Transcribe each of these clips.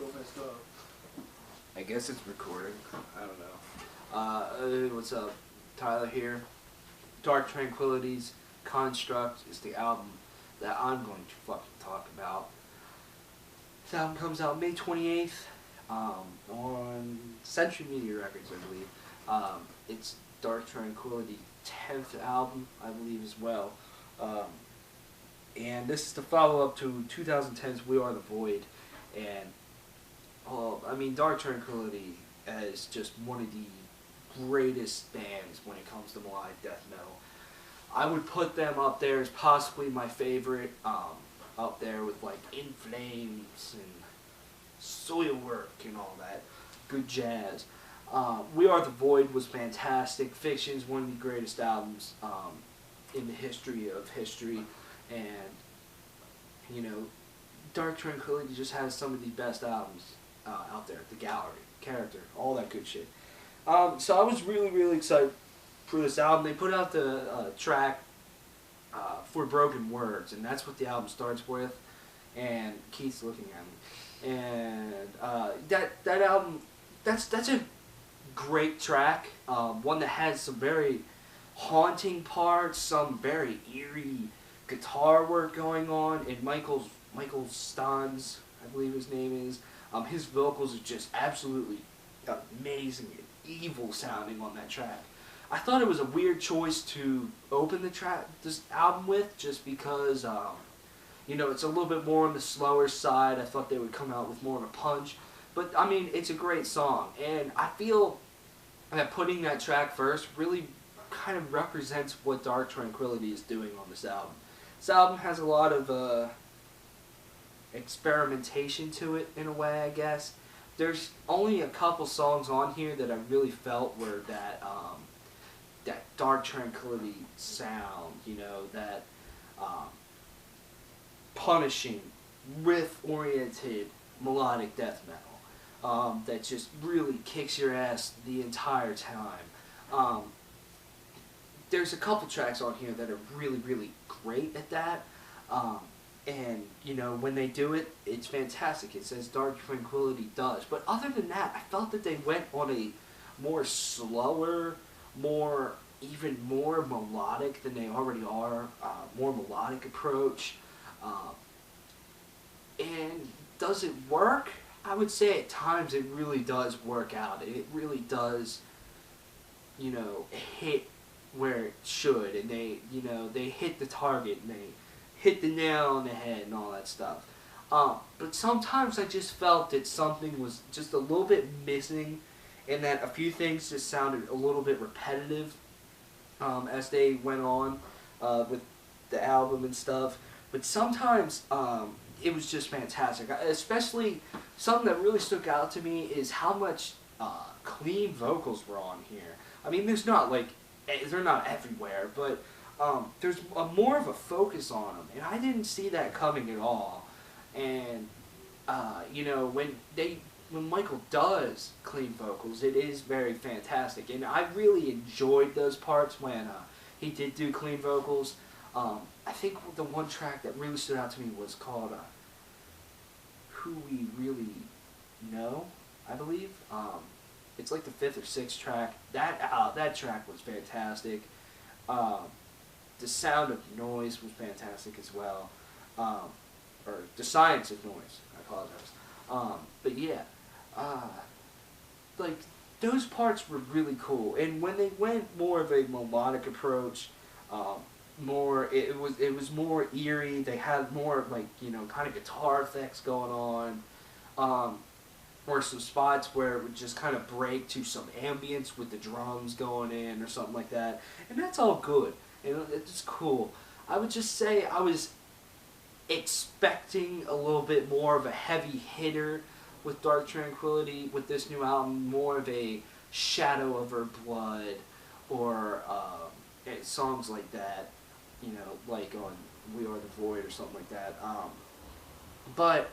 Go messed up. I guess it's recording. I don't know. What's up? Tyler here. Dark Tranquility's Construct is the album that I'm going to fucking talk about. This album comes out May 28th on Century Media Records, I believe. It's Dark Tranquility's 10th album, I believe, as well. And this is the follow-up to 2010's We Are the Void. And I mean, Dark Tranquility is just one of the greatest bands when it comes to melodic death metal. I would put them up there as possibly my favorite, up there with like In Flames and Soilwork and all that good jazz. We Are the Void was fantastic. Fiction's one of the greatest albums in the history of history, and you know, Dark Tranquility just has some of the best albums out there. The Gallery, Character, all that good shit. So I was really excited for this album. They put out the track For Broken Words, and that's what the album starts with. And Keith's looking at me. And that album, that's a great track. One that has some very haunting parts, some very eerie guitar work going on, and Michael Stans, I believe his name is. His vocals are just absolutely amazing and evil sounding on that track. I thought it was a weird choice to open this album with, just because you know, it's a little bit more on the slower side. I thought they would come out with more of a punch, but I mean, it's a great song, and I feel that putting that track first really kind of represents what Dark Tranquility is doing on this album. This album has a lot of experimentation to it, in a way, I guess. There's only a couple songs on here that I really felt were that Dark Tranquility sound, you know, that punishing, riff-oriented melodic death metal that just really kicks your ass the entire time. There's a couple tracks on here that are really great at that. And, you know, when they do it, it's fantastic. It says Dark Tranquility does. But other than that, I felt that they went on a more slower, even more melodic than they already are, more melodic approach. And does it work? I would say at times it really does work out. It really does, you know, hit where it should. And they, you know, they hit the target and they hit the nail on the head and all that stuff. But sometimes I just felt that something was just a little bit missing, and that a few things just sounded a little bit repetitive as they went on with the album and stuff. But sometimes it was just fantastic. Especially something that really stuck out to me is how much clean vocals were on here. I mean, they're not everywhere, but there's more of a focus on them, and I didn't see that coming at all. And you know, when Michael does clean vocals, it is very fantastic, and I really enjoyed those parts when he did do clean vocals. I think the one track that really stood out to me was called "Who We Really Know," I believe. It's like the 5th or 6th track. That track was fantastic. The Sound of Noise was fantastic as well, or The Science of Noise, I apologize. But yeah, like, those parts were really cool, and when they went more of a melodic approach, it was more eerie. They had more, like, you know, kind of guitar effects going on, or some spots where it would just kind of break to some ambience with the drums going in or something like that, and that's all good. It's cool. I would just say I was expecting a little bit more of a heavy hitter with Dark Tranquility with this new album, more of a Shadow Over Blood, or songs like that, you know, like on We Are the Void or something like that. But,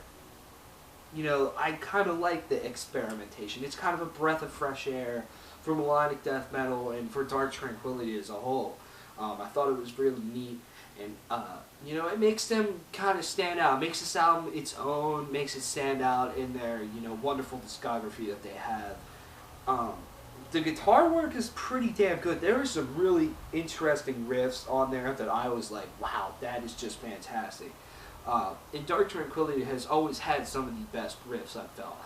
you know, I kind of like the experimentation. It's kind of a breath of fresh air for melodic death metal and for Dark Tranquility as a whole. I thought it was really neat, And, you know, it makes them kind of stand out. It makes this album its own, makes it stand out in their, you know, wonderful discography that they have. The guitar work is pretty damn good. There are some really interesting riffs on there that I was like, wow, that is just fantastic. And Dark Tranquility has always had some of the best riffs, I've felt,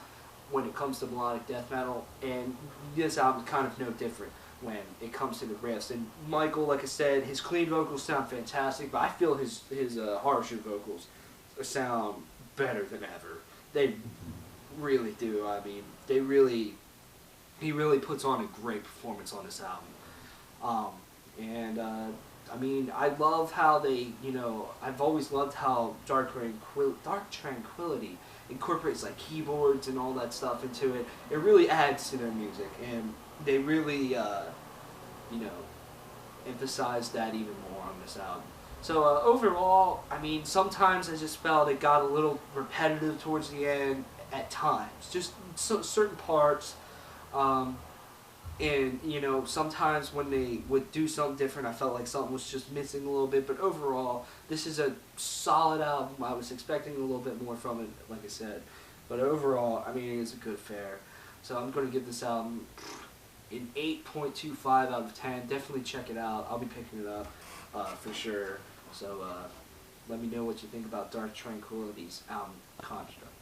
when it comes to melodic death metal, and this album is kind of no different when it comes to the riffs. And Michael, like I said, his clean vocals sound fantastic, but I feel his harsher vocals sound better than ever. They really do. I mean, he really puts on a great performance on this album. I mean, I love how they, you know, I've always loved how Dark Tranquility incorporates like keyboards and all that stuff into it. It really adds to their music, and they really, you know, emphasize that even more on this album. So overall, I mean, sometimes I just felt it got a little repetitive towards the end at times, just certain parts. And, you know, sometimes when they would do something different, I felt like something was just missing a little bit. But overall, this is a solid album. I was expecting a little bit more from it, like I said. But overall, I mean, it's a good fare. So I'm going to give this album an 8.25 out of 10. Definitely check it out. I'll be picking it up for sure. So let me know what you think about Dark Tranquility's album Construct.